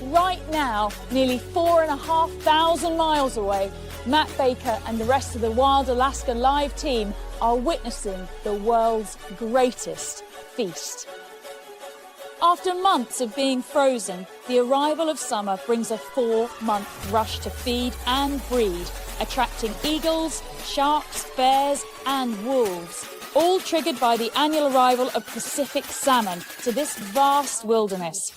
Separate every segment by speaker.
Speaker 1: Right now, nearly 4,500 miles away, Matt Baker and the rest of the Wild Alaska Live team are witnessing the world's greatest feast. After months of being frozen, the arrival of summer brings a 4-month rush to feed and breed, attracting eagles, sharks, bears and wolves, all triggered by the annual arrival of Pacific salmon to this vast wilderness.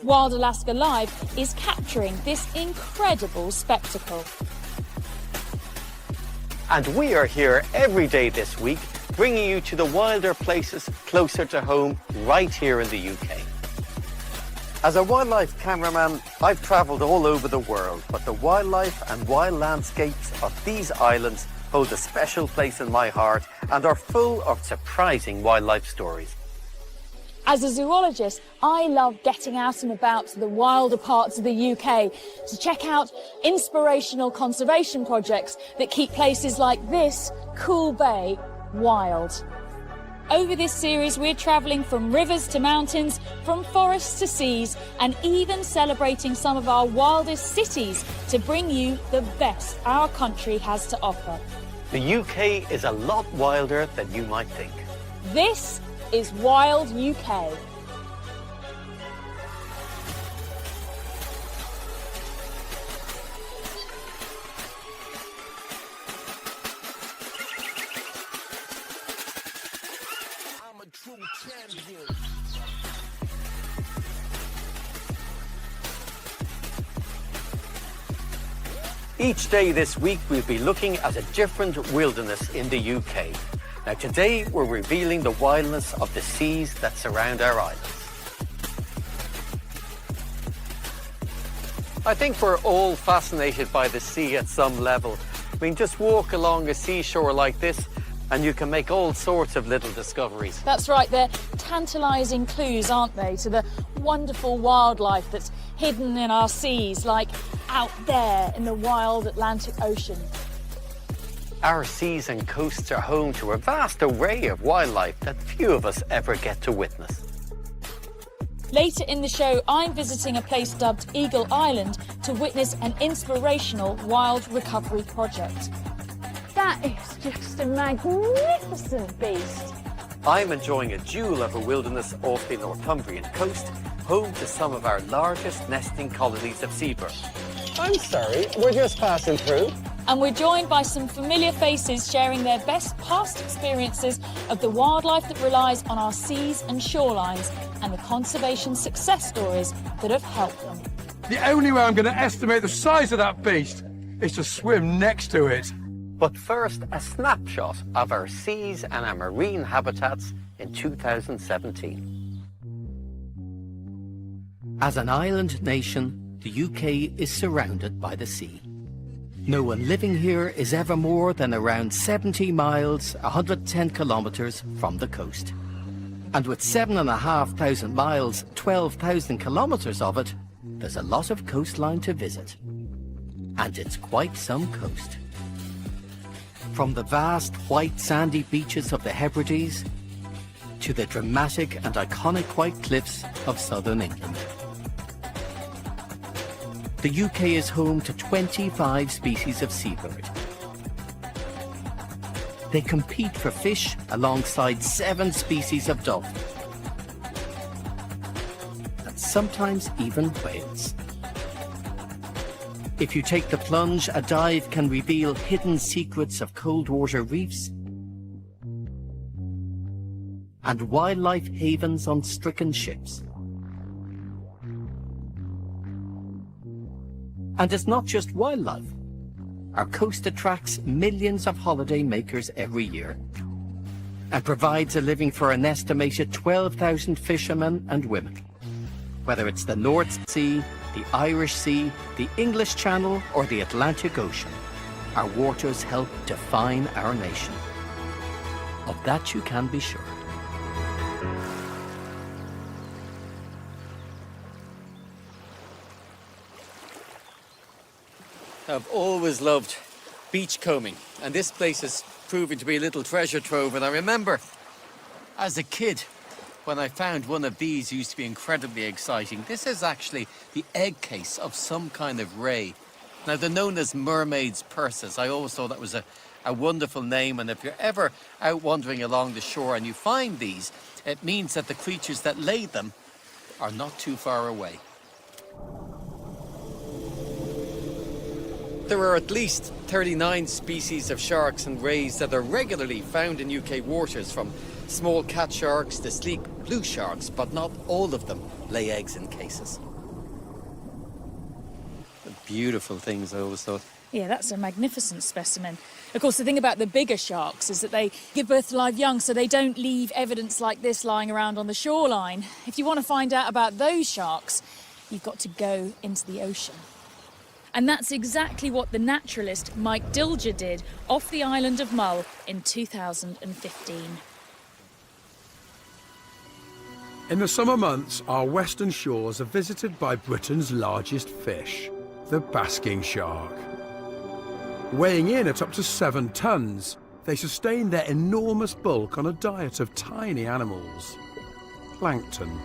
Speaker 1: Wild Alaska Live is capturing this incredible spectacle.
Speaker 2: And we are here every day this week, bringing you to the wilder places closer to home, right here in the UK. As a wildlife cameraman, I've travelled all over the world, but the wildlife and wild landscapes of these islands hold a special place in my heart and are full of surprising wildlife stories.
Speaker 1: As a zoologist, I love getting out and about to the wilder parts of the UK to check out inspirational conservation projects that keep places like this cool bay wild. Over this series, we're travelling from rivers to mountains, from forests to seas, and even celebrating some of our wildest cities to bring you the best our country has to offer.
Speaker 2: The UK is a lot wilder than you might think.
Speaker 1: This is Wild UK.
Speaker 2: Each day this week, we'll be looking at a different wilderness in the UK. Now today, we're revealing the wildness of the seas that surround our islands. I think we're all fascinated by the sea at some level. I mean, just walk along a seashore like this and you can make all sorts of little discoveries.
Speaker 1: That's right, they're tantalising clues, aren't they, to the wonderful wildlife that's hidden in our seas, like out there in the wild Atlantic Ocean.
Speaker 2: Our seas and coasts are home to a vast array of wildlife that few of us ever get to witness.
Speaker 1: Later in the show, I'm visiting a place dubbed Eagle Island to witness an inspirational wild recovery project. That is just a magnificent beast.
Speaker 2: I'm enjoying a jewel of a wilderness off the Northumbrian coast, home to some of our largest nesting colonies of seabirds. I'm sorry, we're just passing through.
Speaker 1: And we're joined by some familiar faces sharing their best past experiences of the wildlife that relies on our seas and shorelines and the conservation success stories that have helped them.
Speaker 3: The only way I'm going to estimate the size of that beast is to swim next to it.
Speaker 2: But first, a snapshot of our seas and our marine habitats in 2017.
Speaker 4: As an island nation, the UK is surrounded by the sea. No one living here is ever more than around 70 miles, 110 kilometres from the coast. And with 7,500 miles, 12,000 kilometres of it, there's a lot of coastline to visit. And it's quite some coast. From the vast white sandy beaches of the Hebrides to the dramatic and iconic white cliffs of southern England. The UK is home to 25 species of seabird. They compete for fish alongside 7 species of dolphin. And sometimes even whales. If you take the plunge, a dive can reveal hidden secrets of cold water reefs and wildlife havens on stricken ships. And it's not just wildlife. Our coast attracts millions of holiday makers every year and provides a living for an estimated 12,000 fishermen and women. Whether it's the North Sea, the Irish Sea, the English Channel, or the Atlantic Ocean, our waters help define our nation. Of that you can be sure.
Speaker 5: I've always loved beachcombing, and this place is proving to be a little treasure trove. And I remember, as a kid, when I found one of these used to be incredibly exciting. This is actually the egg case of some kind of ray. Now, they're known as mermaids' purses. I always thought that was a wonderful name, and if you're ever out wandering along the shore and you find these, it means that the creatures that laid them are not too far away. There are at least 39 species of sharks and rays that are regularly found in UK waters, from small cat sharks to sleek blue sharks, but not all of them lay eggs in cases. Beautiful things, I always thought.
Speaker 1: Yeah, that's a magnificent specimen. Of course, the thing about the bigger sharks is that they give birth to live young, so they don't leave evidence like this lying around on the shoreline. If you want to find out about those sharks, you've got to go into the ocean. And that's exactly what the naturalist Mike Dilger did off the island of Mull in 2015.
Speaker 3: In the summer months, our western shores are visited by Britain's largest fish, the basking shark. Weighing in at up to 7 tons, they sustain their enormous bulk on a diet of tiny animals, plankton.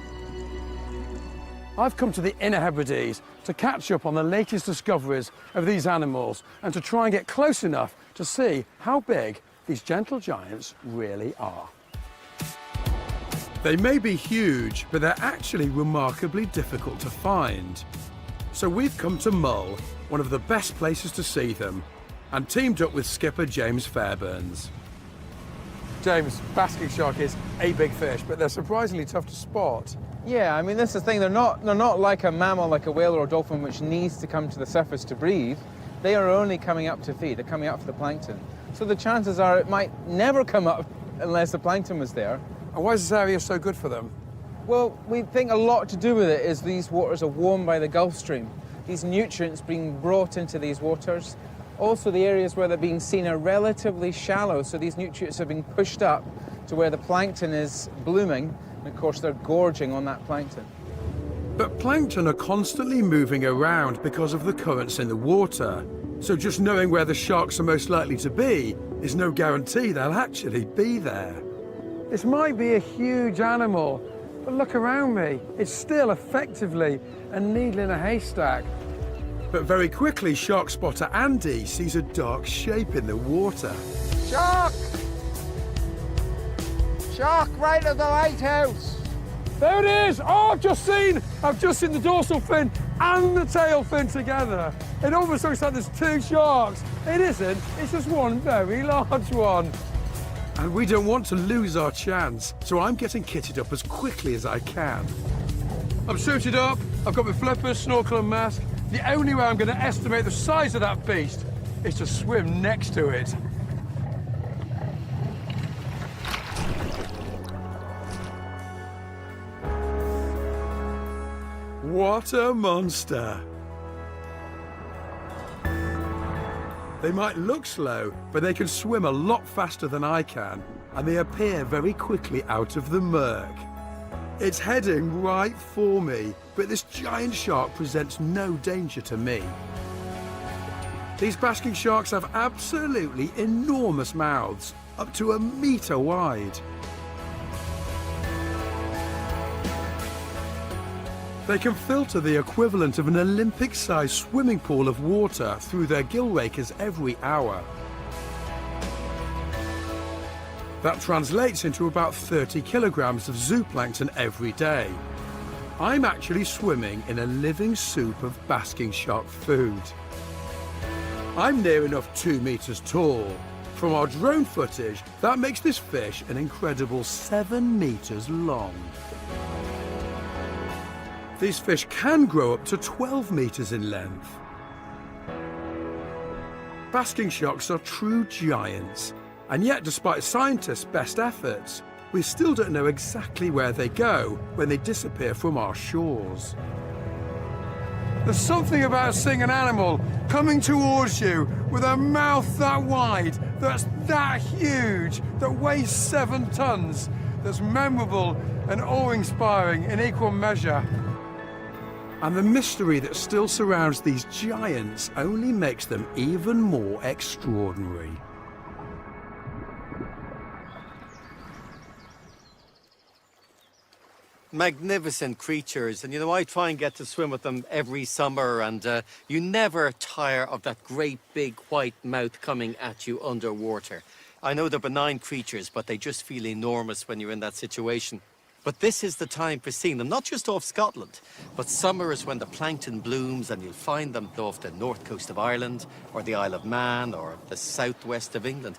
Speaker 3: I've come to the Inner Hebrides to catch up on the latest discoveries of these animals and to try and get close enough to see how big these gentle giants really are. They may be huge, but they're actually remarkably difficult to find. So we've come to Mull, one of the best places to see them, and teamed up with skipper James Fairburns. James, basking shark is a big fish, but they're surprisingly tough to spot.
Speaker 6: Yeah, I mean, that's the thing. They're not like a mammal, like a whale or a dolphin, which needs to come to the surface to breathe. They are only coming up to feed. They're coming up for the plankton. So the chances are it might never come up unless the plankton was there.
Speaker 3: And why is this area so good for them?
Speaker 6: Well, we think a lot to do with it is these waters are warmed by the Gulf Stream. These nutrients being brought into these waters. Also, the areas where they're being seen are relatively shallow, so these nutrients are being pushed up to where the plankton is blooming, and of course they're gorging on that plankton.
Speaker 3: But plankton are constantly moving around because of the currents in the water. So just knowing where the sharks are most likely to be is no guarantee they'll actually be there. This might be a huge animal, but look around me. It's still effectively a needle in a haystack. But very quickly, shark spotter Andy sees a dark shape in the water.
Speaker 6: Shark! Shark right at the lighthouse!
Speaker 3: There it is! Oh, I've just seen the dorsal fin and the tail fin together. It almost looks like there's 2 sharks. It isn't, it's just one very large one. And we don't want to lose our chance, so I'm getting kitted up as quickly as I can. I'm suited up, I've got my flippers, snorkel and mask. The only way I'm going to estimate the size of that beast is to swim next to it. What a monster! They might look slow, but they can swim a lot faster than I can, and they appear very quickly out of the murk. It's heading right for me, but this giant shark presents no danger to me. These basking sharks have absolutely enormous mouths, up to 1 meter wide. They can filter the equivalent of an Olympic-sized swimming pool of water through their gill rakers every hour. That translates into about 30 kilograms of zooplankton every day. I'm actually swimming in a living soup of basking shark food. I'm near enough 2 meters tall. From our drone footage, that makes this fish an incredible 7 meters long. These fish can grow up to 12 meters in length. Basking sharks are true giants, and yet despite scientists' best efforts, we still don't know exactly where they go when they disappear from our shores. There's something about seeing an animal coming towards you with a mouth that wide, that's that huge, that weighs 7 tons, that's memorable and awe-inspiring in equal measure. And the mystery that still surrounds these giants only makes them even more extraordinary.
Speaker 5: Magnificent creatures, and you know, I try and get to swim with them every summer, and you never tire of that great big white mouth coming at you underwater. I know they're benign creatures, but they just feel enormous when you're in that situation. But this is the time for seeing them, not just off Scotland, but summer is when the plankton blooms, and you'll find them off the north coast of Ireland, or the Isle of Man, or the southwest of England.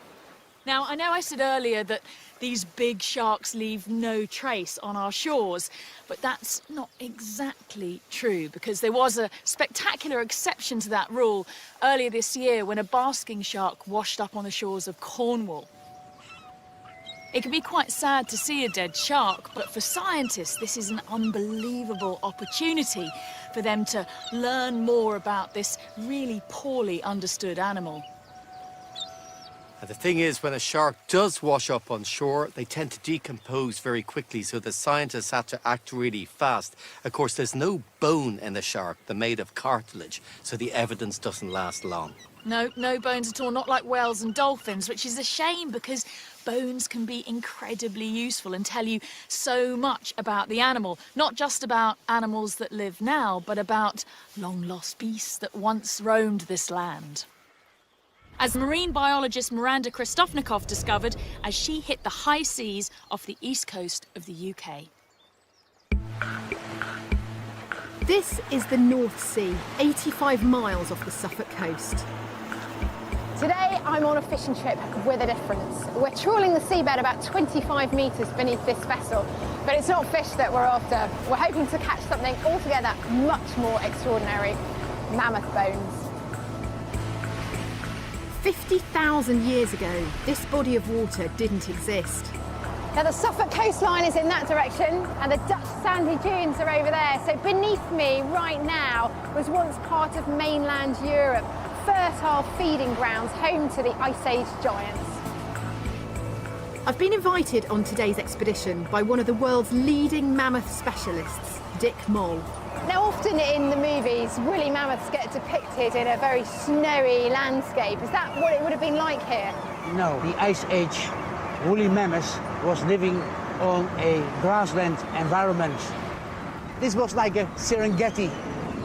Speaker 1: Now, I know I said earlier that these big sharks leave no trace on our shores, but that's not exactly true, because there was a spectacular exception to that rule earlier this year when a basking shark washed up on the shores of Cornwall. It can be quite sad to see a dead shark, but for scientists, this is an unbelievable opportunity for them to learn more about this really poorly understood animal.
Speaker 5: And the thing is, when a shark does wash up on shore, they tend to decompose very quickly, so the scientists have to act really fast. Of course, there's no bone in the shark. They're made of cartilage, so the evidence doesn't last long.
Speaker 1: No, no bones at all, not like whales and dolphins, which is a shame because bones can be incredibly useful and tell you so much about the animal. Not just about animals that live now, but about long-lost beasts that once roamed this land. As marine biologist Miranda Kristofnikov discovered as she hit the high seas off the east coast of the UK.
Speaker 7: This is the North Sea, 85 miles off the Suffolk coast.
Speaker 8: Today I'm on a fishing trip with a difference. We're trawling the seabed about 25 metres beneath this vessel, but it's not fish that we're after. We're hoping to catch something altogether much more extraordinary: mammoth bones.
Speaker 7: 50,000 years ago, this body of water didn't exist.
Speaker 8: Now the Suffolk coastline is in that direction and the Dutch sandy dunes are over there. So beneath me right now was once part of mainland Europe, fertile feeding grounds home to the Ice Age giants.
Speaker 7: I've been invited on today's expedition by one of the world's leading mammoth specialists, Dick Moll.
Speaker 8: Now often in the movies, woolly mammoths get depicted in a very snowy landscape. Is that what it would have been like here?
Speaker 9: No, the Ice Age woolly mammoth was living on a grassland environment. This was like a Serengeti.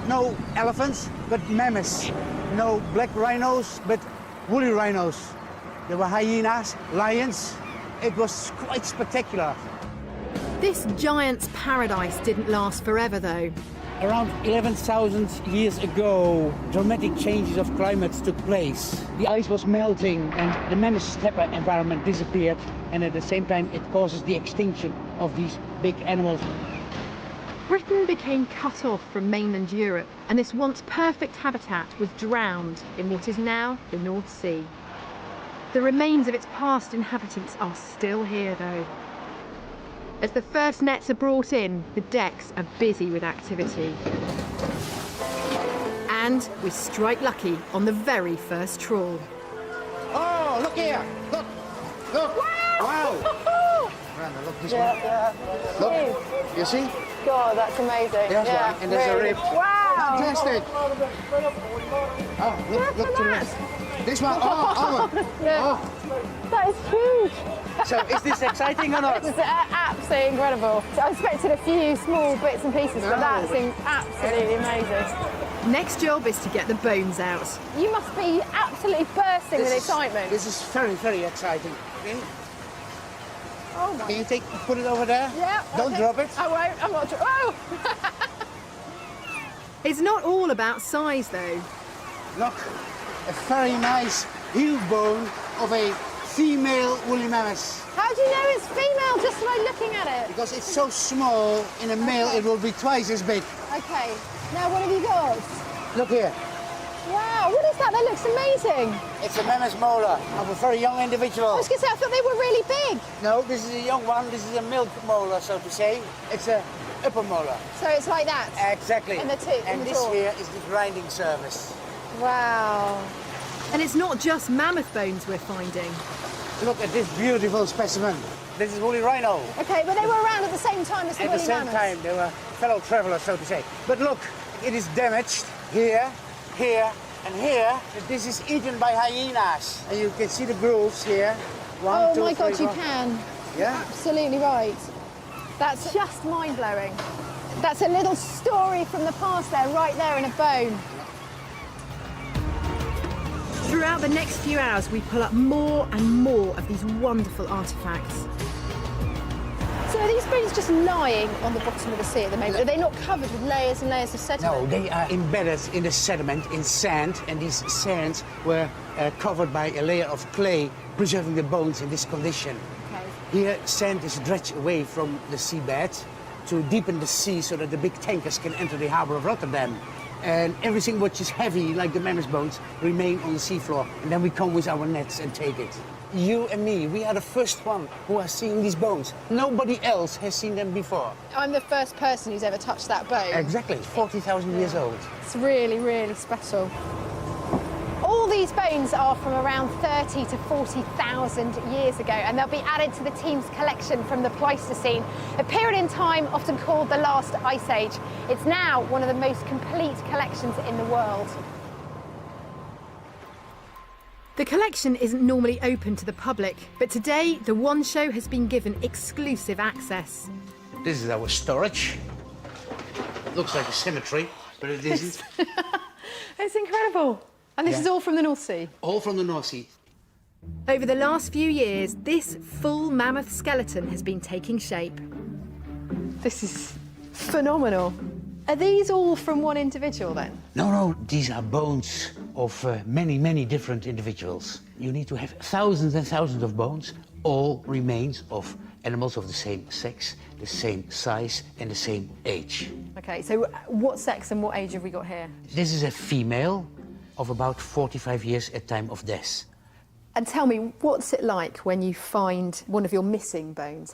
Speaker 9: No elephants, but mammoths. No black rhinos, but woolly rhinos. There were hyenas, lions. It was quite spectacular.
Speaker 7: This giant's paradise didn't last forever, though.
Speaker 9: Around 11,000 years ago, dramatic changes of climates took place. The ice was melting and the mammoth steppe environment disappeared, and at the same time it causes the extinction of these big animals.
Speaker 7: Britain became cut off from mainland Europe, and this once perfect habitat was drowned in what is now the North Sea. The remains of its past inhabitants are still here, though. As the first nets are brought in, the decks are busy with activity. And we strike lucky on the very first trawl.
Speaker 9: Oh, look here! Look! Look! Wow! Miranda, look this one. Look, you see?
Speaker 8: God, that's amazing.
Speaker 9: There's one, and there's a rib.
Speaker 8: Wow!
Speaker 9: Fantastic! Oh, look to the rest. This one,
Speaker 8: Yeah. That is huge.
Speaker 9: So is this exciting or not?
Speaker 8: It's absolutely incredible. I expected a few small bits and pieces, but that seems absolutely amazing.
Speaker 7: Next job is to get the bones out.
Speaker 8: You must be absolutely bursting with excitement.
Speaker 9: This is very, very exciting. Okay?
Speaker 8: Oh my.
Speaker 9: Can you put it over there?
Speaker 8: Yeah.
Speaker 9: Don't drop it.
Speaker 8: I won't. I'm not. Oh!
Speaker 7: It's not all about size, though.
Speaker 9: Look, a very nice heel bone of a female woolly mammoth.
Speaker 8: How do you know it's female just by looking at it?
Speaker 9: Because it's so small, in a male it will be twice as big.
Speaker 8: Okay. Now what have you got?
Speaker 9: Look here.
Speaker 8: Wow, what is that? That looks amazing.
Speaker 9: It's a mammoth molar of a very young individual.
Speaker 8: I was going to say, I thought they were really big.
Speaker 9: No, this is a young one. This is a milk molar, so to say. It's a upper molar.
Speaker 8: So it's like that?
Speaker 9: Exactly.
Speaker 8: In the tooth,
Speaker 9: and
Speaker 8: in the
Speaker 9: this
Speaker 8: jaw.
Speaker 9: here is the grinding service.
Speaker 8: Wow.
Speaker 7: And it's not just mammoth bones we're finding.
Speaker 9: Look at this beautiful specimen. This is woolly rhino.
Speaker 8: Okay, but they were around at the same time as the
Speaker 9: At the
Speaker 8: woolly
Speaker 9: same
Speaker 8: mammoths.
Speaker 9: time, they were fellow travelers, so to say. But look, it is damaged here, here, and here. This is eaten by hyenas. And you can see the grooves here. One,
Speaker 8: Oh
Speaker 9: two,
Speaker 8: my God,
Speaker 9: three,
Speaker 8: you
Speaker 9: four.
Speaker 8: can.
Speaker 9: Yeah?
Speaker 8: Absolutely right. That's just mind-blowing. That's a little story from the past there, right there in a bone.
Speaker 7: Throughout the next few hours, we pull up more and more of these wonderful artefacts.
Speaker 8: So are these bones just lying on the bottom of the sea at the moment? Are they not covered with layers and layers of sediment?
Speaker 9: No, they are embedded in the sediment, in sand, and these sands were covered by a layer of clay, preserving the bones in this condition.
Speaker 8: Okay.
Speaker 9: Here, sand is dredged away from the seabed to deepen the sea so that the big tankers can enter the harbour of Rotterdam. And everything which is heavy, like the mammoth bones, remain on the seafloor. And then we come with our nets and take it. You and me, we are the first one who are seeing these bones. Nobody else has seen them before.
Speaker 8: I'm the first person who's ever touched that bone.
Speaker 9: Exactly, 40,000 years old.
Speaker 8: It's really, really special. All these bones are from around 30 to 40,000 years ago, and they'll be added to the team's collection from the Pleistocene, a period in time often called the last ice age. It's now one of the most complete collections in the world.
Speaker 7: The collection isn't normally open to the public, but today the One Show has been given exclusive access.
Speaker 9: This is our storage. Looks like a cemetery, but it isn't.
Speaker 8: It's incredible. And this is all from the North Sea?
Speaker 9: All from the North Sea.
Speaker 7: Over the last few years, this full mammoth skeleton has been taking shape.
Speaker 8: This is phenomenal. Are these all from one individual then?
Speaker 9: No, these are bones of many, many different individuals. You need to have thousands and thousands of bones, all remains of animals of the same sex, the same size, and the same age.
Speaker 8: Okay, so what sex and what age have we got here?
Speaker 9: This is a female of about 45 years at time of death.
Speaker 8: And tell me, what's it like when you find one of your missing bones?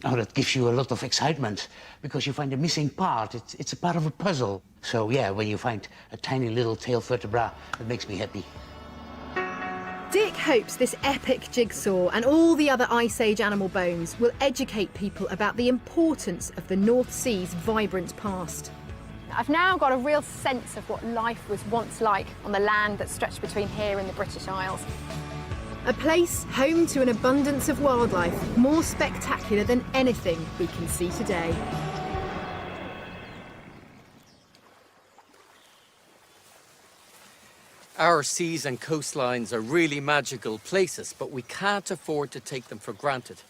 Speaker 9: Oh, that gives you a lot of excitement, because you find a missing part. It's a part of a puzzle. So, yeah, when you find a tiny little tail vertebra, it makes me happy.
Speaker 7: Dick hopes this epic jigsaw and all the other Ice Age animal bones will educate people about the importance of the North Sea's vibrant past.
Speaker 8: I've now got a real sense of what life was once like on the land that stretched between here and the British Isles.
Speaker 7: A place home to an abundance of wildlife more spectacular than anything we can see today.
Speaker 5: Our seas and coastlines are really magical places, but we can't afford to take them for granted.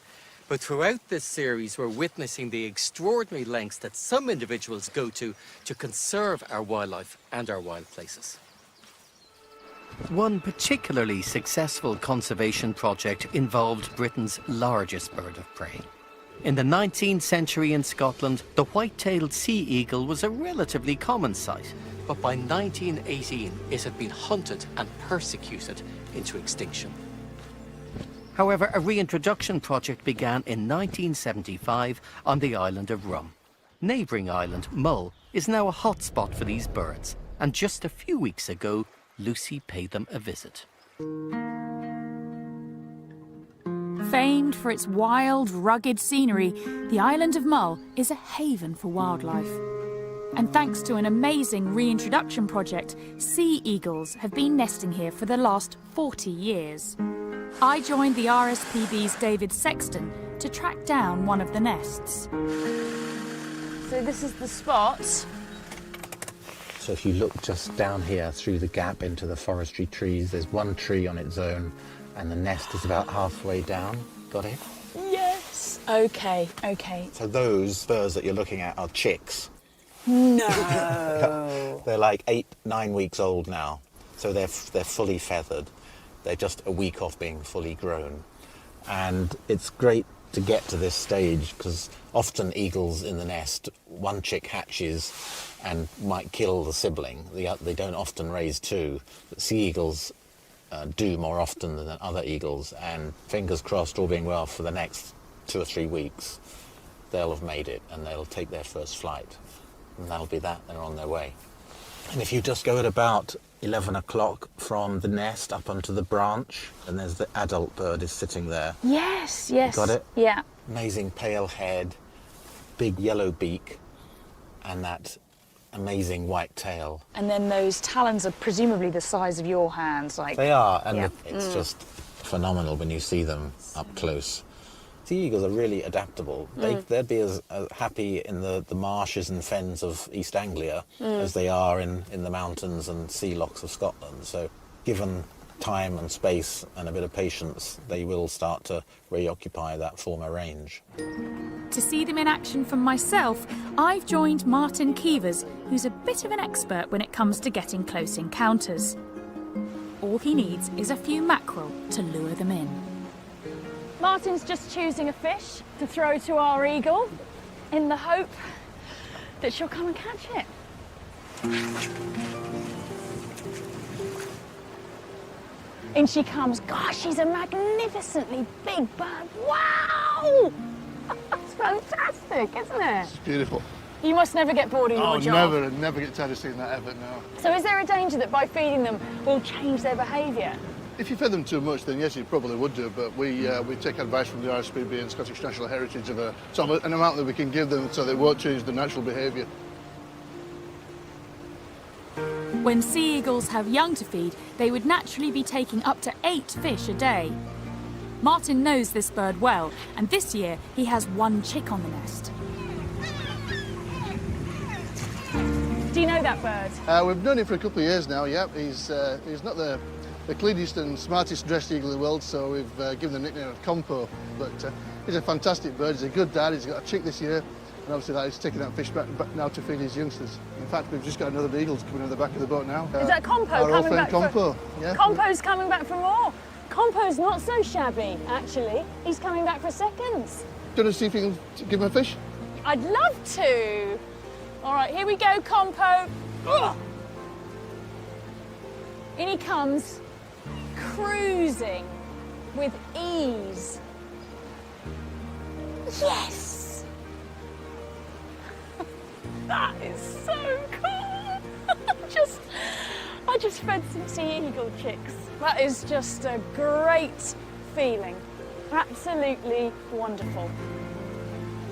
Speaker 5: But throughout this series, we're witnessing the extraordinary lengths that some individuals go to conserve our wildlife and our wild places.
Speaker 4: One particularly successful conservation project involved Britain's largest bird of prey. In the 19th century in Scotland, the white-tailed sea eagle was a relatively common sight, but by 1918 it had been hunted and persecuted into extinction. However, a reintroduction project began in 1975 on the island of Rum. Neighbouring island, Mull, is now a hotspot for these birds, and just a few weeks ago, Lucy paid them a visit.
Speaker 1: Famed for its wild, rugged scenery, the island of Mull is a haven for wildlife. And thanks to an amazing reintroduction project, sea eagles have been nesting here for the last 40 years. I joined the RSPB's David Sexton to track down one of the nests. So this is the spot.
Speaker 10: So if you look just down here through the gap into the forestry trees, there's one tree on its own and the nest is about halfway down. Got it?
Speaker 1: Yes. Okay.
Speaker 10: So those birds that you're looking at are chicks.
Speaker 1: No.
Speaker 10: They're like 8-9 weeks old now. So they're fully feathered. They're just a week off being fully grown. And it's great to get to this stage because often eagles in the nest, one chick hatches and might kill the sibling. They don't often raise two. But sea eagles do more often than other eagles, and fingers crossed, all being well, for the next 2 or 3 weeks they'll have made it and they'll take their first flight, and that'll be that. They're on their way. And if you just go at about 11 o'clock from the nest up onto the branch, and there's the adult bird is sitting there.
Speaker 1: Yes.
Speaker 10: Got it?
Speaker 1: Yeah.
Speaker 10: Amazing pale head, big yellow beak, and that amazing white tail.
Speaker 1: And then those talons are presumably the size of your hands, like.
Speaker 10: They are, and
Speaker 1: Yeah.
Speaker 10: it's just phenomenal when you see them up close. Sea eagles are really adaptable. They'd be as happy in the marshes and fens of East Anglia as they are in the mountains and sea lochs of Scotland. So given time and space and a bit of patience, they will start to reoccupy that former range.
Speaker 1: To see them in action for myself, I've joined Martin Keevers, who's a bit of an expert when it comes to getting close encounters. All he needs is a few mackerel to lure them in. Martin's just choosing a fish to throw to our eagle in the hope that she'll come and catch it. In she comes. Gosh, she's a magnificently big bird. Wow! That's fantastic, isn't it?
Speaker 11: It's beautiful.
Speaker 1: You must never get bored in your job.
Speaker 11: Never get tired of seeing that ever, no.
Speaker 1: So is there a danger that by feeding them we'll change their behaviour?
Speaker 11: If you fed them too much, then yes, you probably would do, but we take advice from the RSPB and Scottish National Heritage of an amount that we can give them so they won't change their natural behaviour.
Speaker 1: When sea eagles have young to feed, they would naturally be taking up to 8 fish a day. Martin knows this bird well, and this year he has 1 chick on the nest. Do you know that bird?
Speaker 11: We've known him for a couple of years now, yeah. He's not the cleanest and smartest dressed eagle in the world, so we've given the nickname of Compo. But he's a fantastic bird, he's a good dad, he's got a chick this year, and obviously that he's taking that fish back now to feed his youngsters. In fact, we've just got another eagle coming in the back of the boat now.
Speaker 1: Is that Compo
Speaker 11: our old
Speaker 1: coming
Speaker 11: friend
Speaker 1: back?
Speaker 11: Compo, yeah.
Speaker 1: Compo's coming back for more. Compo's not so shabby, actually. He's coming back for seconds.
Speaker 11: Do you want to see if you can give him a fish?
Speaker 1: I'd love to. All right, here we go, Compo. Ugh. In he comes, cruising with ease. Yes! That is so cool. I just fed some sea eagle chicks. That is just a great feeling. Absolutely wonderful.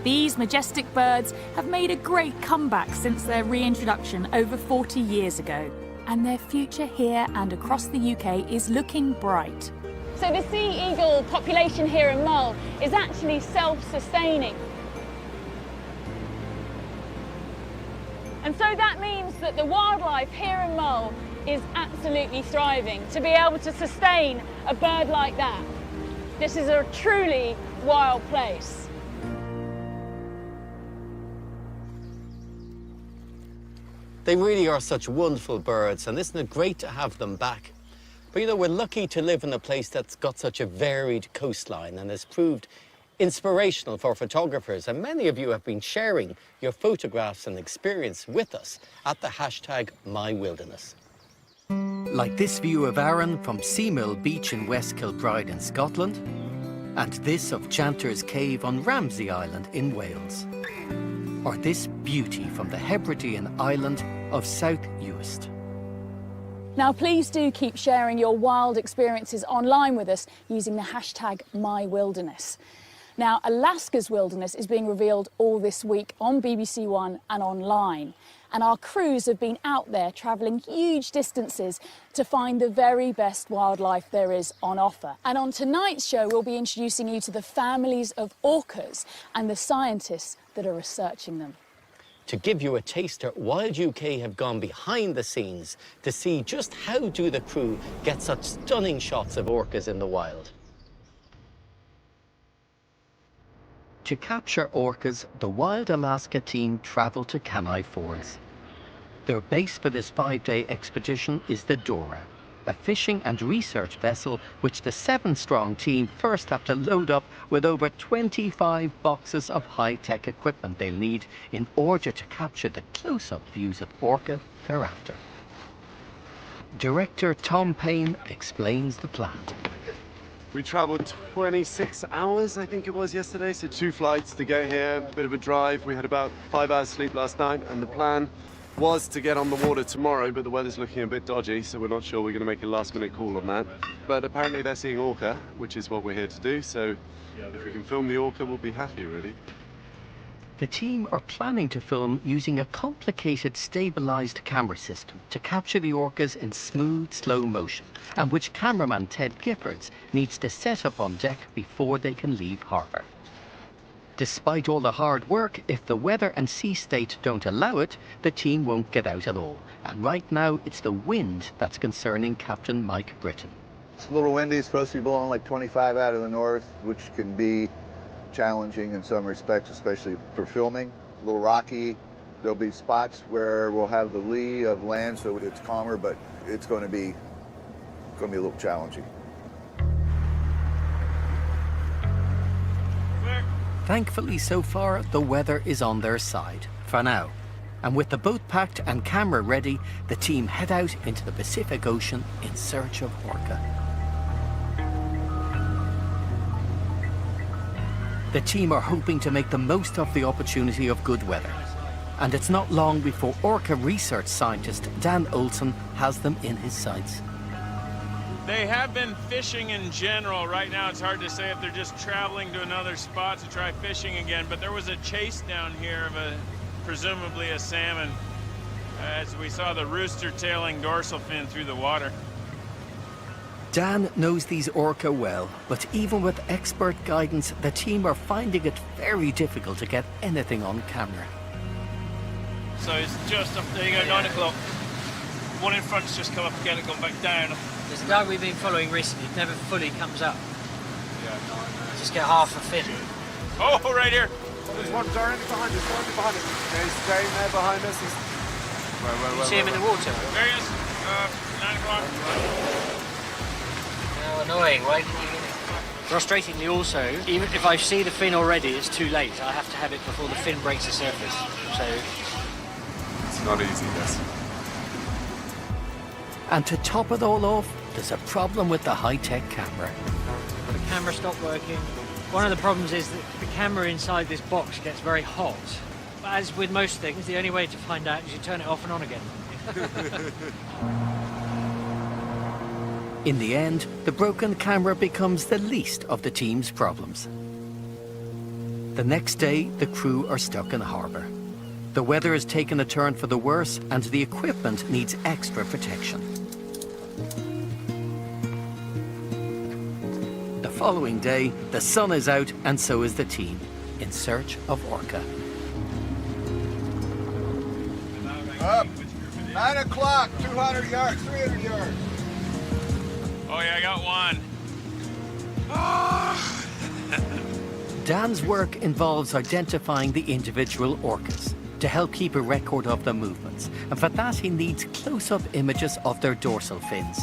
Speaker 1: These majestic birds have made a great comeback since their reintroduction over 40 years ago, and their future here and across the UK is looking bright. So the sea eagle population here in Mull is actually self-sustaining. And so that means that the wildlife here in Mull is absolutely thriving to be able to sustain a bird like that. This is a truly wild place.
Speaker 2: They really are such wonderful birds, and isn't it great to have them back? But you know, we're lucky to live in a place that's got such a varied coastline and has proved inspirational for photographers, and many of you have been sharing your photographs and experience with us at the hashtag #MyWilderness.
Speaker 4: Like this view of Arran from Seamill Beach in West Kilbride in Scotland, and this of Chanters Cave on Ramsey Island in Wales. Or this beauty from the Hebridean island of South Uist.
Speaker 1: Now please do keep sharing your wild experiences online with us using the hashtag #MyWilderness. Now, Alaska's wilderness is being revealed all this week on BBC One and online. And our crews have been out there travelling huge distances to find the very best wildlife there is on offer. And on tonight's show, we'll be introducing you to the families of orcas and the scientists that are researching them.
Speaker 2: To give you a taster, Wild UK have gone behind the scenes to see just how do the crew get such stunning shots of orcas in the wild.
Speaker 4: To capture orcas, the Wild Alaska team travelled to Kenai Falls. Their base for this 5-day expedition is the Dora, a fishing and research vessel which the 7-strong team first have to load up with over 25 boxes of high-tech equipment they'll need in order to capture the close-up views of orca they're after. Director Tom Payne explains the plan.
Speaker 12: We travelled 26 hours, I think it was yesterday, so 2 flights to get here, a bit of a drive. We had about 5 hours sleep last night, and the plan was to get on the water tomorrow, but the weather's looking a bit dodgy, so we're not sure we're going to make a last-minute call on that. But apparently they're seeing orca, which is what we're here to do, so if we can film the orca, we'll be happy, really.
Speaker 4: The team are planning to film using a complicated stabilized camera system to capture the orcas in smooth, slow motion, and which cameraman Ted Giffords needs to set up on deck before they can leave harbour. Despite all the hard work, if the weather and sea state don't allow it, the team won't get out at all. And right now, it's the wind that's concerning Captain Mike Britton.
Speaker 13: It's a little windy. It's supposed to be blowing like 25 out of the north, which can be challenging in some respects, especially for filming. A little rocky. There'll be spots where we'll have the lee of land, so it's calmer, but it's going to be a little challenging.
Speaker 4: Thankfully, so far, the weather is on their side, for now. And with the boat packed and camera ready, the team head out into the Pacific Ocean in search of orca. The team are hoping to make the most of the opportunity of good weather. And it's not long before orca research scientist Dan Olson has them in his sights.
Speaker 14: They have been fishing in general. Right now it's hard to say if they're just traveling to another spot to try fishing again, but there was a chase down here of presumably a salmon as we saw the rooster tailing dorsal fin through the water.
Speaker 4: Dan knows these orca well, but even with expert guidance, the team are finding it very difficult to get anything on camera.
Speaker 14: So it's just up there, you go, 9 o'clock. One in front's just come up again and gone back down.
Speaker 15: There's a guy we've been following recently, it never fully comes up. Yeah. Just get half a fin.
Speaker 14: Oh, right here.
Speaker 12: There's one directly behind us, directly behind us. He's staying there behind us.
Speaker 15: You see him in the water?
Speaker 14: There he is. 9 o'clock.
Speaker 15: How annoying, why didn't you get it? Frustratingly also, even if I see the fin already, it's too late. I have to have it before the fin breaks the surface. So
Speaker 12: it's not easy, this.
Speaker 4: And to top it all off, there's a problem with the high-tech camera.
Speaker 15: The camera stopped working. One of the problems is that the camera inside this box gets very hot. But as with most things, the only way to find out is you turn it off and on again.
Speaker 4: In the end, the broken camera becomes the least of the team's problems. The next day, the crew are stuck in harbour. The weather has taken a turn for the worse, and the equipment needs extra protection. The following day, the sun is out, and so is the team, in search of orca.
Speaker 13: Up. 9 o'clock, 200 yards, 300 yards.
Speaker 14: Oh yeah, I got one.
Speaker 4: Dan's work involves identifying the individual orcas to help keep a record of their movements, and for that he needs close-up images of their dorsal fins.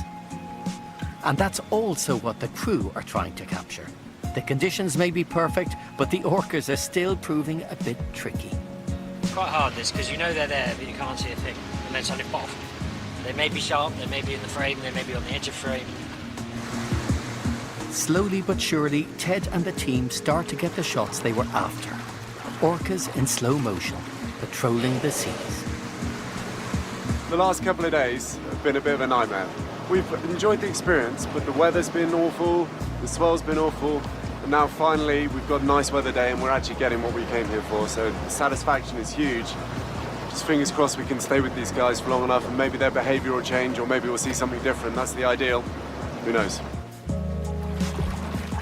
Speaker 4: And that's also what the crew are trying to capture. The conditions may be perfect, but the orcas are still proving a bit tricky.
Speaker 15: Quite hard this, because you know they're there, but you can't see a thing. And then suddenly pop. They may be sharp, they may be in the frame, they may be on the edge of frame.
Speaker 4: Slowly but surely, Ted and the team start to get the shots they were after. Orcas in slow motion, patrolling the seas.
Speaker 12: The last couple of days have been a bit of a nightmare. We've enjoyed the experience, but the weather's been awful, the swell's been awful, and now finally we've got a nice weather day and we're actually getting what we came here for, so the satisfaction is huge. Just fingers crossed we can stay with these guys for long enough and maybe their behaviour will change or maybe we'll see something different. That's the ideal. Who knows?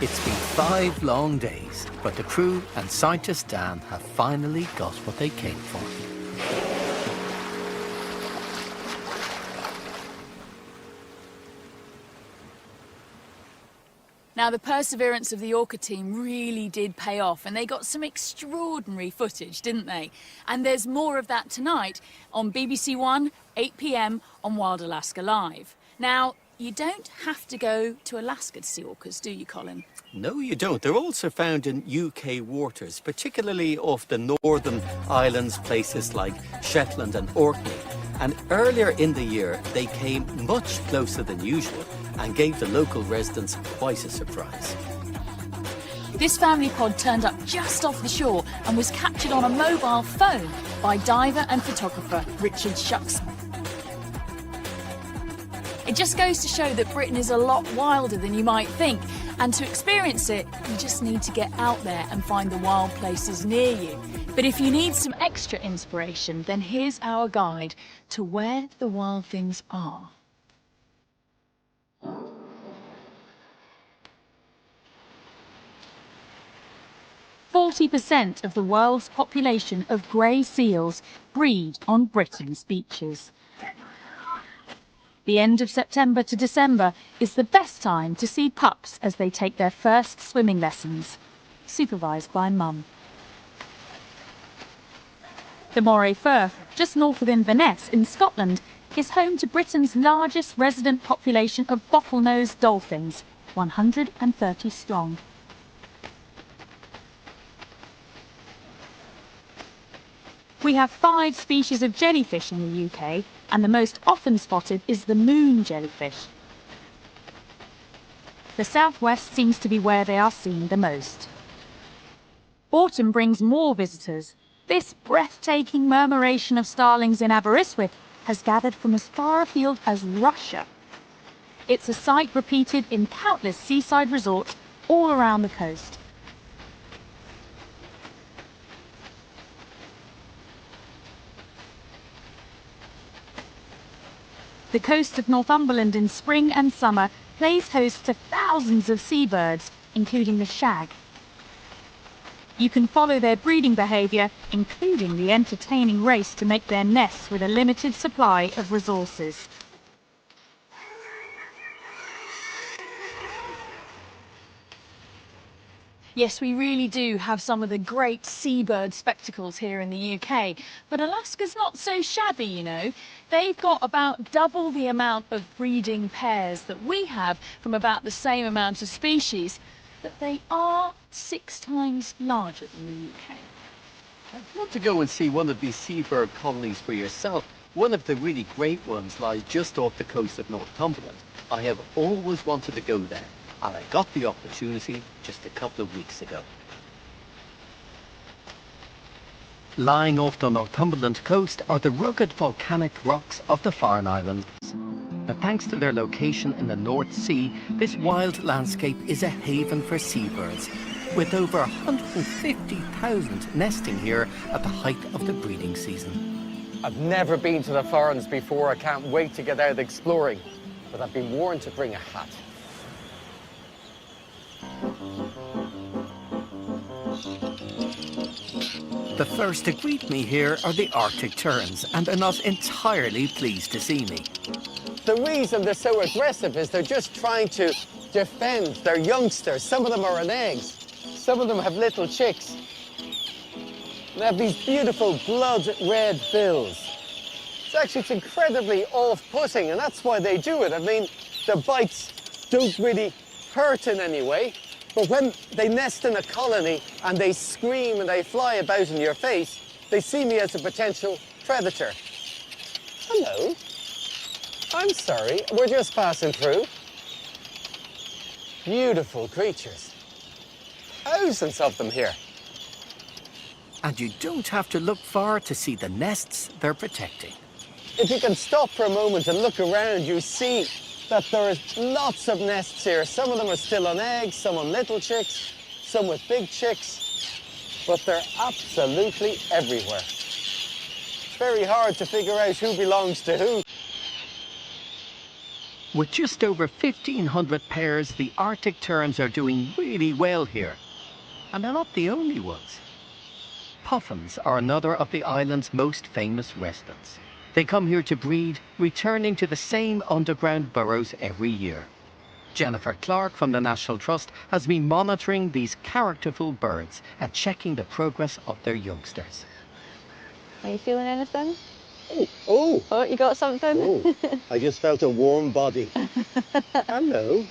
Speaker 4: It's been 5 long days, but the crew and scientist Dan have finally got what they came for.
Speaker 1: Now, the perseverance of the orca team really did pay off, and they got some extraordinary footage, didn't they? And there's more of that tonight on BBC One, 8 p.m. on Wild Alaska Live. Now, you don't have to go to Alaska to see orcas, do you, Colin?
Speaker 4: No, you don't. They're also found in UK waters, particularly off the northern islands, places like Shetland and Orkney. And earlier in the year, they came much closer than usual and gave the local residents quite a surprise.
Speaker 1: This family pod turned up just off the shore and was captured on a mobile phone by diver and photographer Richard Shuckson. It just goes to show that Britain is a lot wilder than you might think, and to experience it, you just need to get out there and find the wild places near you. But if you need some extra inspiration, then here's our guide to where the wild things are. 40% of the world's population of grey seals breed on Britain's beaches. The end of September to December is the best time to see pups as they take their first swimming lessons, supervised by mum. The Moray Firth, just north of Inverness in Scotland, is home to Britain's largest resident population of bottlenose dolphins, 130 strong. We have 5 species of jellyfish in the UK, and the most often spotted is the moon jellyfish. The southwest seems to be where they are seen the most. Autumn brings more visitors. This breathtaking murmuration of starlings in Aberystwyth has gathered from as far afield as Russia. It's a sight repeated in countless seaside resorts all around the coast. The coast of Northumberland in spring and summer plays host to thousands of seabirds, including the shag. You can follow their breeding behaviour, including the entertaining race to make their nests with a limited supply of resources. Yes, we really do have some of the great seabird spectacles here in the UK, but Alaska's not so shabby, you know. They've got about double the amount of breeding pairs that we have from about the same amount of species, but they are 6 times larger than the UK.
Speaker 5: If you want to go and see one of these seabird colonies for yourself, one of the really great ones lies just off the coast of Northumberland. I have always wanted to go there, and I got the opportunity just a couple of weeks ago. Lying off the Northumberland coast are the rugged volcanic rocks of the Farne Islands. Now, thanks to their location in the North Sea, this wild landscape is a haven for seabirds, with over 150,000 nesting here at the height of the breeding season.
Speaker 2: I've never been to the Farnes before. I can't wait to get out exploring, but I've been warned to bring a hat.
Speaker 4: The first to greet me here are the Arctic terns, and they're not entirely pleased to see me.
Speaker 2: The reason they're so aggressive is they're just trying to defend their youngsters. Some of them are on eggs. Some of them have little chicks. They have these beautiful blood-red bills. It's incredibly off-putting, and that's why they do it. I mean, the bites don't really hurt in any way, but when they nest in a colony and they scream and they fly about in your face, they see me as a potential predator. Hello. I'm sorry, we're just passing through. Beautiful creatures. Thousands of them here.
Speaker 4: And you don't have to look far to see the nests they're protecting.
Speaker 2: If you can stop for a moment and look around, you see that there is lots of nests here. Some of them are still on eggs, some on little chicks, some with big chicks, but they're absolutely everywhere. It's very hard to figure out who belongs to who.
Speaker 4: With just over 1,500 pairs, the Arctic terns are doing really well here. And they're not the only ones. Puffins are another of the island's most famous residents. They come here to breed, returning to the same underground burrows every year. Jennifer Clark from the National Trust has been monitoring these characterful birds and checking the progress of their youngsters.
Speaker 16: Are you feeling anything?
Speaker 2: Oh!
Speaker 16: Oh, you got something?
Speaker 2: Oh, I just felt a warm body. Hello.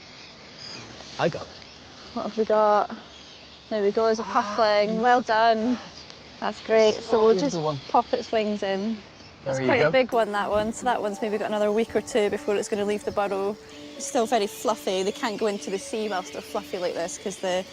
Speaker 2: I got it.
Speaker 16: What have we got? There we go, there's a puffling. Well done. That's great. So we'll just pop its wings in. It's quite a big one, that one. So that one's maybe got another week or 2 before it's going to leave the burrow. It's still very fluffy. They can't go into the sea whilst they're fluffy like this because the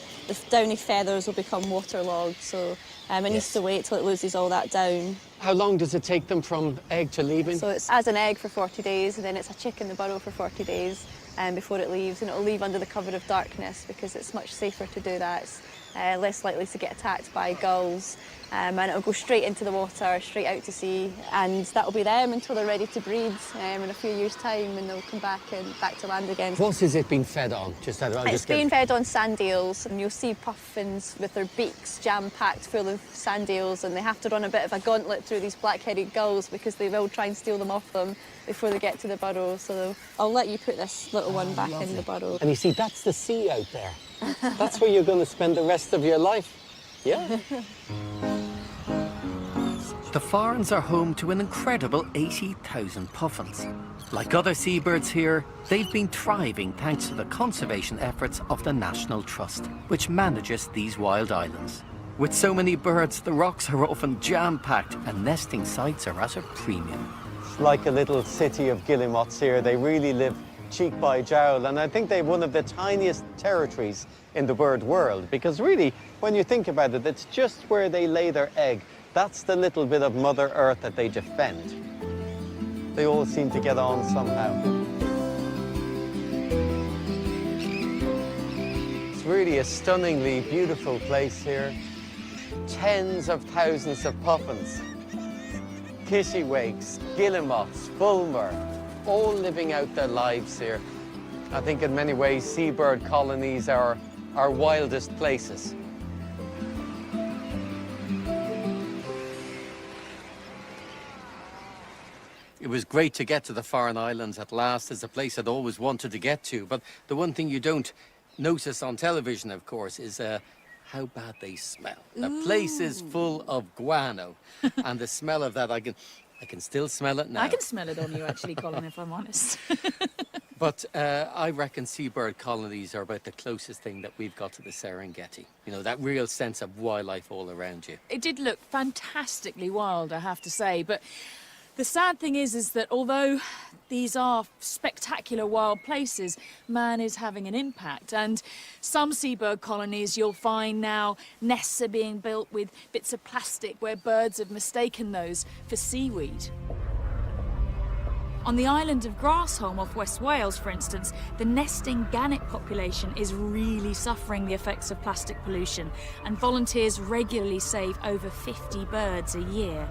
Speaker 16: downy feathers will become waterlogged. So It needs to wait till it loses all that down.
Speaker 5: How long does it take them from egg to leaving?
Speaker 16: So it's as an egg for 40 days, and then it's a chick in the burrow for 40 days before it leaves, and it'll leave under the cover of darkness because it's much safer to do that. It's less likely to get attacked by gulls, and it'll go straight into the water, straight out to sea, and that'll be them until they're ready to breed in a few years' time, and they'll come back to land again.
Speaker 5: What is it being fed on?
Speaker 16: It's being fed on sand eels, and you'll see puffins with their beaks jam-packed full of sand eels, and they have to run a bit of a gauntlet through these black-headed gulls because they will try and steal them off them before they get to the burrow. So I'll let you put this little one back in the burrow.
Speaker 5: And you see, that's the sea out there. That's where you're going to spend the rest of your life. Yeah.
Speaker 4: The Farns are home to an incredible 80,000 puffins. Like other seabirds here, they've been thriving thanks to the conservation efforts of the National Trust, which manages these wild islands. With so many birds, the rocks are often jam-packed and nesting sites are at a premium.
Speaker 2: It's like a little city of guillemots here. They really live cheek by jowl, and I think they're one of the tiniest territories in the bird world, because really, when you think about it, it's just where they lay their egg. That's the little bit of Mother Earth that they defend. They all seem to get on somehow. It's really a stunningly beautiful place here. Tens of thousands of puffins, kittiwakes, guillemots, fulmar, all living out their lives here. I think in many ways seabird colonies are our wildest places.
Speaker 5: It was great to get to the Farne Islands at last. It's a place I'd always wanted to get to. But the one thing you don't notice on television, of course, is how bad they smell. The place is full of guano. And the smell of that, I can still smell it now.
Speaker 1: I can smell it on you, actually, Colin, if I'm honest.
Speaker 5: But I reckon seabird colonies are about the closest thing that we've got to the Serengeti. You know, that real sense of wildlife all around you.
Speaker 1: It did look fantastically wild, I have to say, but the sad thing is that although these are spectacular wild places, man is having an impact. And some seabird colonies you'll find now, nests are being built with bits of plastic where birds have mistaken those for seaweed. On the island of Grassholm off West Wales, for instance, the nesting gannet population is really suffering the effects of plastic pollution, and volunteers regularly save over 50 birds a year.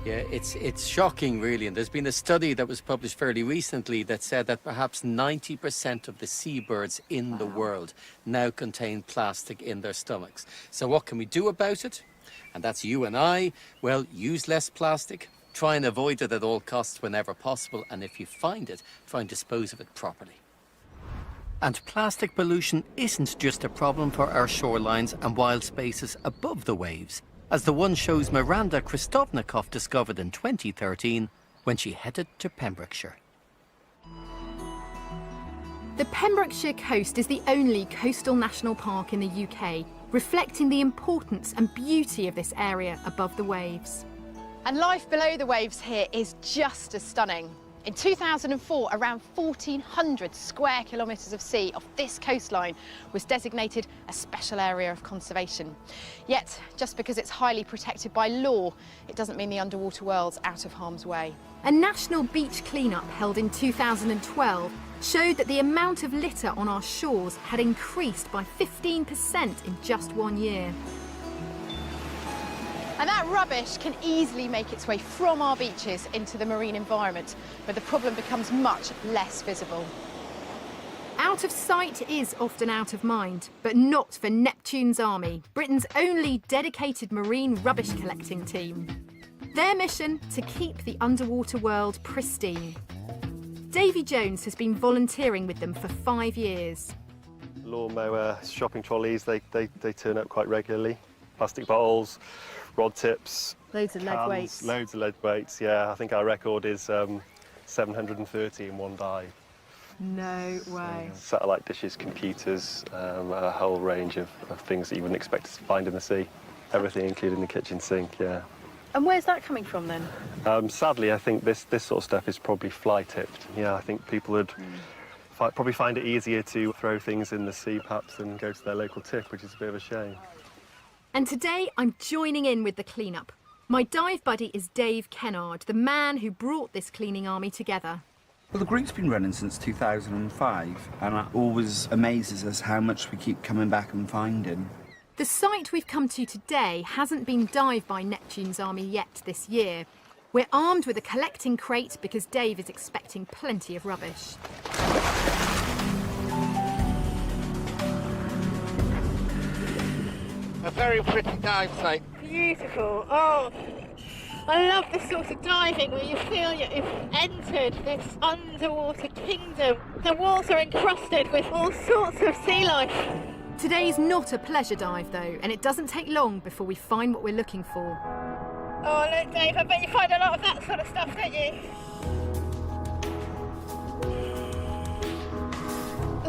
Speaker 5: Yeah, it's shocking, really. And there's been a study that was published fairly recently that said that perhaps 90% of the seabirds in the world now contain plastic in their stomachs. So what can we do about it? And that's you and I. Well, use less plastic. Try and avoid it at all costs whenever possible. And if you find it, try and dispose of it properly.
Speaker 4: And plastic pollution isn't just a problem for our shorelines and wild spaces above the waves, as the one show's Miranda Kristovnikov discovered in 2013 when she headed to Pembrokeshire.
Speaker 7: The Pembrokeshire coast is the only coastal national park in the UK, reflecting the importance and beauty of this area above the waves.
Speaker 8: And life below the waves here is just as stunning. In 2004, around 1,400 square kilometres of sea off this coastline was designated a special area of conservation. Yet, just because it's highly protected by law, it doesn't mean the underwater world's out of harm's way.
Speaker 7: A national beach clean-up held in 2012 showed that the amount of litter on our shores had increased by 15% in just 1 year.
Speaker 8: And that rubbish can easily make its way from our beaches into the marine environment, where the problem becomes much less visible.
Speaker 7: Out of sight is often out of mind, but not for Neptune's Army, Britain's only dedicated marine rubbish collecting team. Their mission, to keep the underwater world pristine. Davy Jones has been volunteering with them for 5 years.
Speaker 12: Lawnmower, shopping trolleys, they turn up quite regularly. Plastic bottles, rod tips,
Speaker 7: loads of lead
Speaker 12: cans,
Speaker 7: weights.
Speaker 12: Loads of lead weights, yeah. I think our record is 730 in one dive.
Speaker 7: No way.
Speaker 12: Satellite dishes, computers, a whole range of things that you wouldn't expect to find in the sea. Everything, including the kitchen sink, yeah.
Speaker 7: And where's that coming from then?
Speaker 12: Sadly, I think this sort of stuff is probably fly tipped. Yeah, I think people had probably find it easier to throw things in the sea perhaps than go to their local tip, which is a bit of a shame.
Speaker 7: And today I'm joining in with the cleanup. My dive buddy is Dave Kennard, the man who brought this cleaning army together.
Speaker 17: Well, the group's been running since 2005, and it always amazes us how much we keep coming back and finding.
Speaker 7: The site we've come to today hasn't been dived by Neptune's army yet this year. We're armed with a collecting crate because Dave is expecting plenty of rubbish.
Speaker 9: A very pretty dive site.
Speaker 8: Beautiful. Oh, I love this sort of diving where you feel you've entered this underwater kingdom. The walls are encrusted with all sorts of sea life.
Speaker 7: Today's not a pleasure dive though, and it doesn't take long before we find what we're looking for.
Speaker 8: Oh, look, Dave, I bet you find a lot of that sort of stuff, don't you?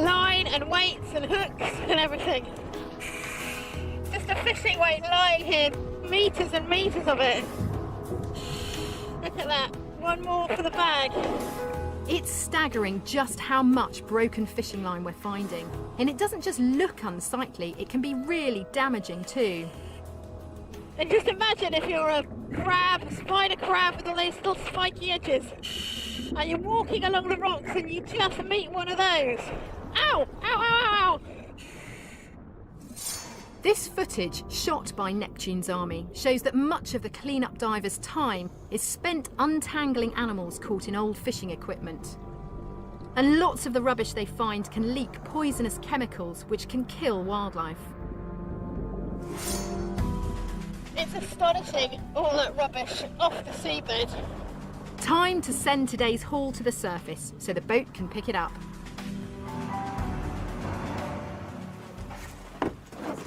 Speaker 8: Line and weights and hooks and everything. Just a fishing weight lying here, metres and metres of it. Look at that, one more for the bag.
Speaker 7: It's staggering just how much broken fishing line we're finding. And it doesn't just look unsightly, it can be really damaging too.
Speaker 8: And just imagine if you're a crab, a spider crab with all those little spiky edges, and you're walking along the rocks and you just meet one of those. Ow! Ow, ow, ow, ow!
Speaker 7: This footage, shot by Neptune's army, shows that much of the clean-up divers' time is spent untangling animals caught in old fishing equipment. And lots of the rubbish they find can leak poisonous chemicals which can kill wildlife.
Speaker 8: It's astonishing, all that rubbish off the seabed.
Speaker 7: Time to send today's haul to the surface so the boat can pick it up.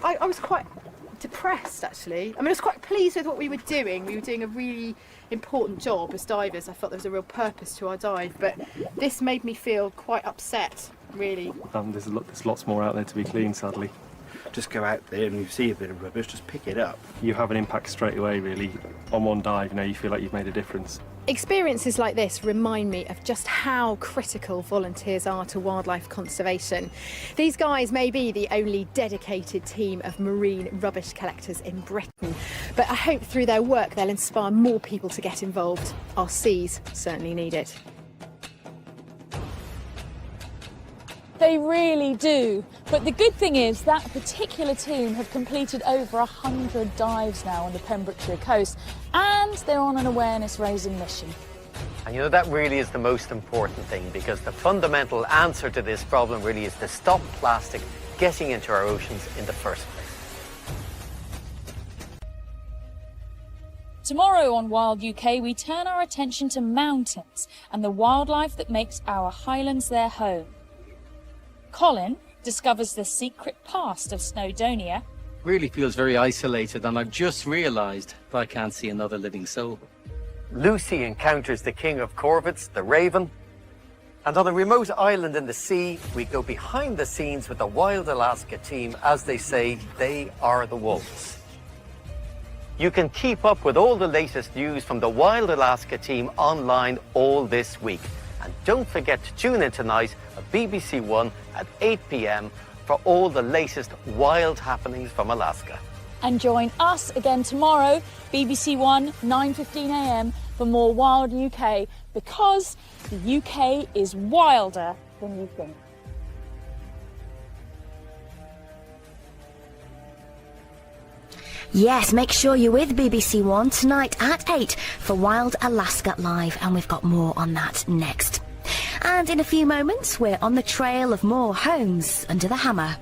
Speaker 18: I was quite depressed, actually. I mean, I was quite pleased with what we were doing. We were doing a really important job as divers. I felt there was a real purpose to our dive, but this made me feel quite upset, really.
Speaker 12: There's lots more out there to be cleaned, sadly.
Speaker 17: Just go out there and you see a bit of rubbish, just pick it up.
Speaker 12: You have an impact straight away, really. On one dive, you feel like you've made a difference.
Speaker 7: Experiences like this remind me of just how critical volunteers are to wildlife conservation. These guys may be the only dedicated team of marine rubbish collectors in Britain, but I hope through their work they'll inspire more people to get involved. Our seas certainly need it.
Speaker 1: They really do. But the good thing is that particular team have completed over 100 dives now on the Pembrokeshire coast, and they're on an awareness-raising mission.
Speaker 2: And that really is the most important thing, because the fundamental answer to this problem really is to stop plastic getting into our oceans in the first place.
Speaker 1: Tomorrow on Wild UK, we turn our attention to mountains and the wildlife that makes our highlands their home. Colin discovers the secret past of Snowdonia.
Speaker 5: Really feels very isolated, and I've just realised that I can't see another living soul.
Speaker 2: Lucy encounters the king of corvids, the raven. And on a remote island in the sea, we go behind the scenes with the Wild Alaska team. As they say, they are the wolves. You can keep up with all the latest news from the Wild Alaska team online all this week. And don't forget to tune in tonight at BBC One at 8 p.m. for all the latest wild happenings from Alaska.
Speaker 1: And join us again tomorrow, BBC One, 9:15 a.m. for more Wild UK, because the UK is wilder than you think.
Speaker 19: Yes, make sure you're with BBC One tonight at 8 for Wild Alaska Live, and we've got more on that next. And in a few moments, we're on the trail of more homes under the hammer.